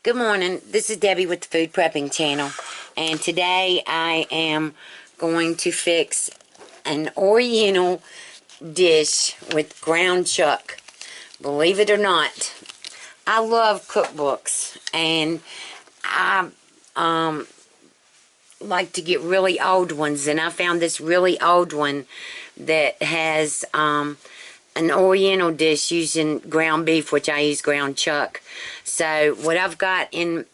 Good morning. This is Debbie with the Food Prepping channel, and today I am going to fix an Oriental dish with ground chuck. Believe it or not, I love cookbooks, and I like to get really old ones, and I found this really old one that has an Oriental dish using ground beef, which I use ground chuck. So what I've got on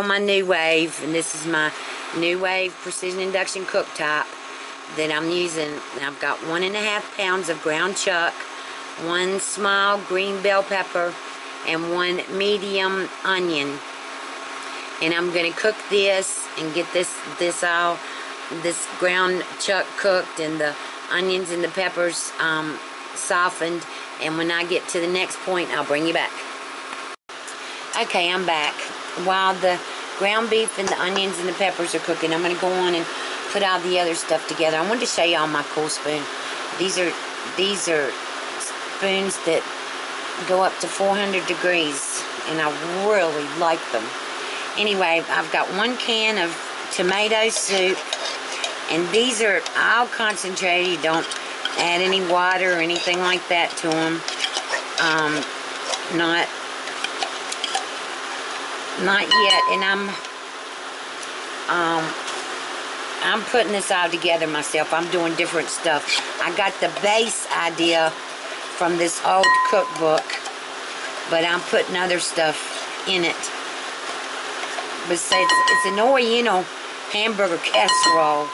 my New Wave, and this is my New Wave precision induction cooktop that I'm using. I've got 1.5 pounds of ground chuck, 1 small green bell pepper, and 1 medium onion. And I'm gonna cook this and get this ground chuck cooked and the onions and the peppers softened, and when I get to the next point I'll bring you back. Okay, I'm back. While the ground beef and the onions and the peppers are cooking, I'm going to go on and put all the other stuff together. I wanted to show you all my cool spoon. These are spoons that go up to 400 degrees, and I really like them. Anyway, I've got 1 can of tomato soup, and these are all concentrated. You don't add any water or anything like that to them. Not yet. And I'm putting this all together myself. I'm doing different stuff. I got the base idea from this old cookbook, but I'm putting other stuff in it. Besides, it's an Oriental Hamburger Casserole,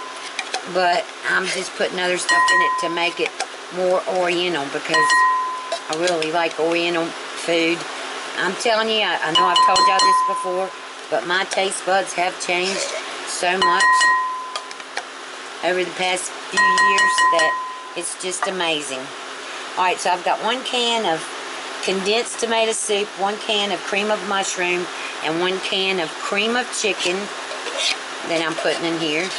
but I'm just putting other stuff in it to make it more Oriental, because I really like Oriental food. I'm telling you, I know I've told y'all this before, but my taste buds have changed so much over the past few years that it's just amazing. Alright, so I've got 1 can of condensed tomato soup, 1 can of cream of mushroom, and 1 can of cream of chicken that I'm putting in here.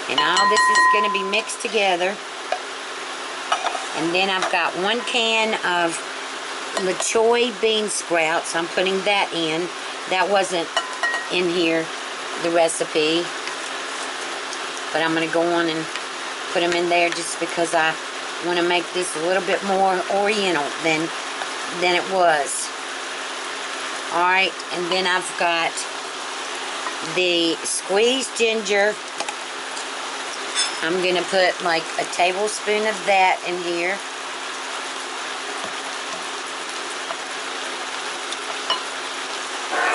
And all this is going to be mixed together. And then I've got 1 can of choy bean sprouts. I'm putting that in. That wasn't in here, the recipe. But I'm going to go on and put them in there just because I want to make this a little bit more Oriental than it was. Alright, and then I've got the squeezed ginger. I'm going to put like a tablespoon of that in here.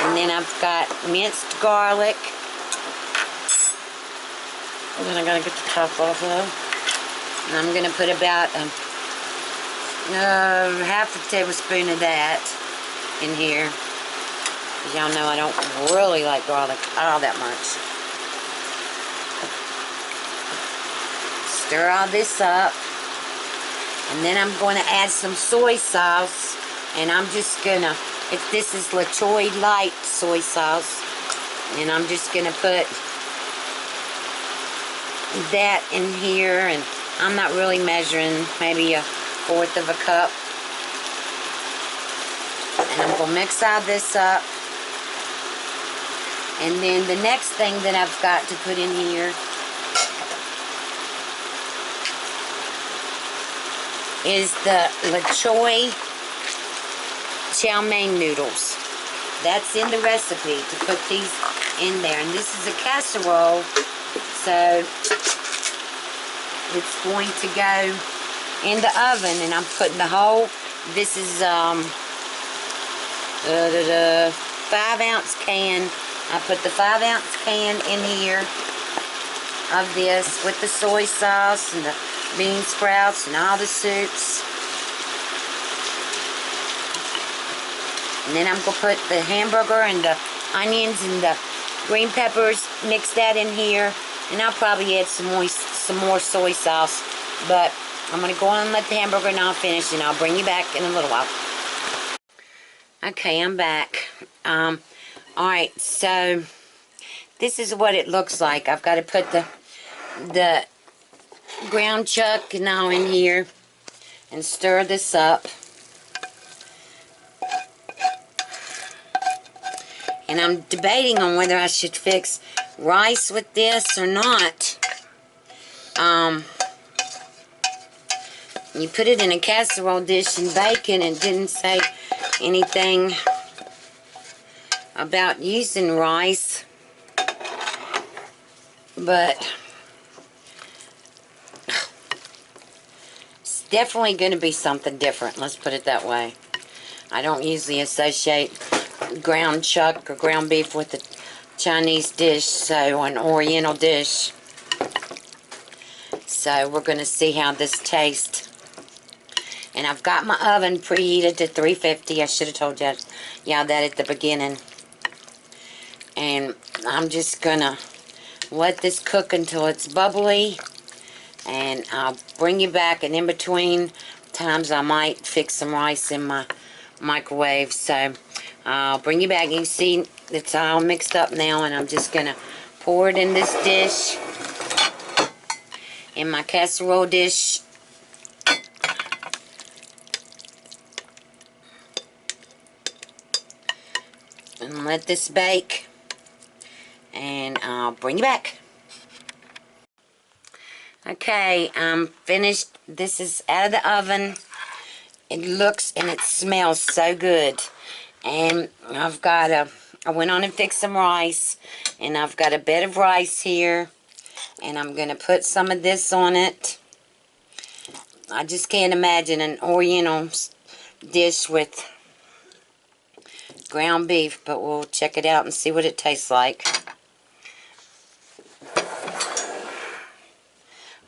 And then I've got minced garlic. And then I got to get the top off though. And I'm going to put about half a tablespoon of that in here. Because y'all know I don't really like garlic all that much. Stir all this up, and then I'm going to add some soy sauce, and I'm just gonna, this is choy light soy sauce, and I'm just gonna put that in here, and I'm not really measuring, maybe 1/4 of a cup, and I'm gonna mix all this up. And then the next thing that I've got to put in here is the choy chow mein noodles. That's in the recipe to put these in there. And this is a casserole, so it's going to go in the oven. And I'm putting the whole, this is the 5-ounce can. I put the 5-ounce can in here of this with the soy sauce and the bean sprouts and all the soups. And then I'm going to put the hamburger and the onions and the green peppers, mix that in here. And I'll probably add some more soy sauce. But I'm going to go on and let the hamburger now finish, and I'll bring you back in a little while. Okay, I'm back. Alright, so this is what it looks like. I've got to put the ground chuck now in here and stir this up. And I'm debating on whether I should fix rice with this or not. You put it in a casserole dish and bake it, and didn't say anything about using rice. But it's definitely going to be something different, let's put it that way. I don't usually associate ground chuck or ground beef with a Chinese dish, so an Oriental dish. So we're going to see how this tastes. And I've got my oven preheated to 350. I should have told y'all that at the beginning. And I'm just going to let this cook until it's bubbly. And I'll bring you back. And in between times, I might fix some rice in my microwave. So I'll bring you back. You can see it's all mixed up now. And I'm just going to pour it in this dish. In my casserole dish. And let this bake, and I'll bring you back. Okay, I'm finished. This is out of the oven. It looks and it smells so good. And I went on and fixed some rice, and I've got a bed of rice here, and I'm going to put some of this on it. I just can't imagine an Oriental dish with ground beef, but we'll check it out and see what it tastes like.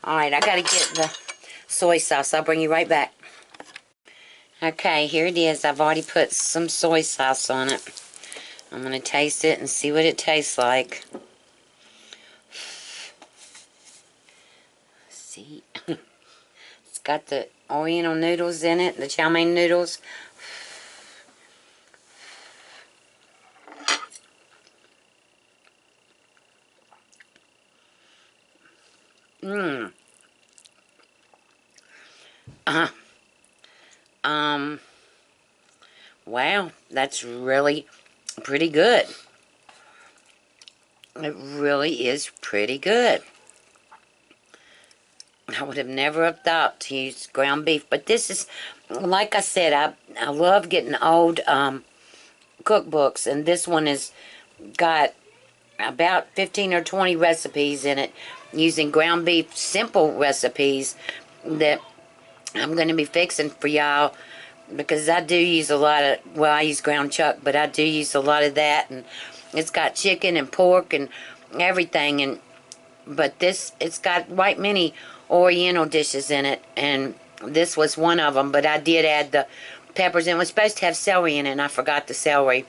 Alright, I gotta get the soy sauce. I'll bring you right back. Okay, here it is. I've already put some soy sauce on it. I'm gonna taste it and see what it tastes like. See? It's got the Oriental noodles in it, the chow mein noodles. Wow, that's really pretty good. It really is pretty good. I would have never have thought to use ground beef, but this is, like I said, I love getting old cookbooks, and this one has got about 15 or 20 recipes in it using ground beef, simple recipes that I'm going to be fixing for y'all, because I do use a lot of, well, I use ground chuck, but I do use a lot of that, and it's got chicken and pork and everything, but it's got right many Oriental dishes in it, and this was one of them, but I did add the peppers, and it was supposed to have celery in it, and I forgot the celery,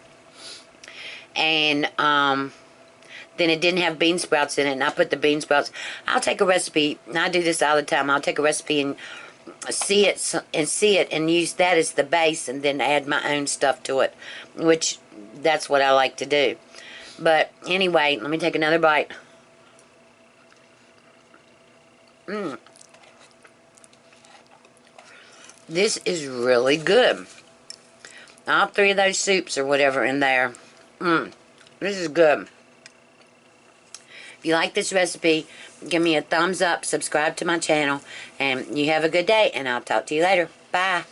and then it didn't have bean sprouts in it, and I put the bean sprouts. I'll take a recipe, and I do this all the time. I'll take a recipe and see it and use that as the base, and then add my own stuff to it, which that's what I like to do. But anyway, let me take another bite. This is really good. All three of those soups or whatever in there. This is good. If you like this recipe, give me a thumbs up, subscribe to my channel, and you have a good day, and I'll talk to you later. Bye.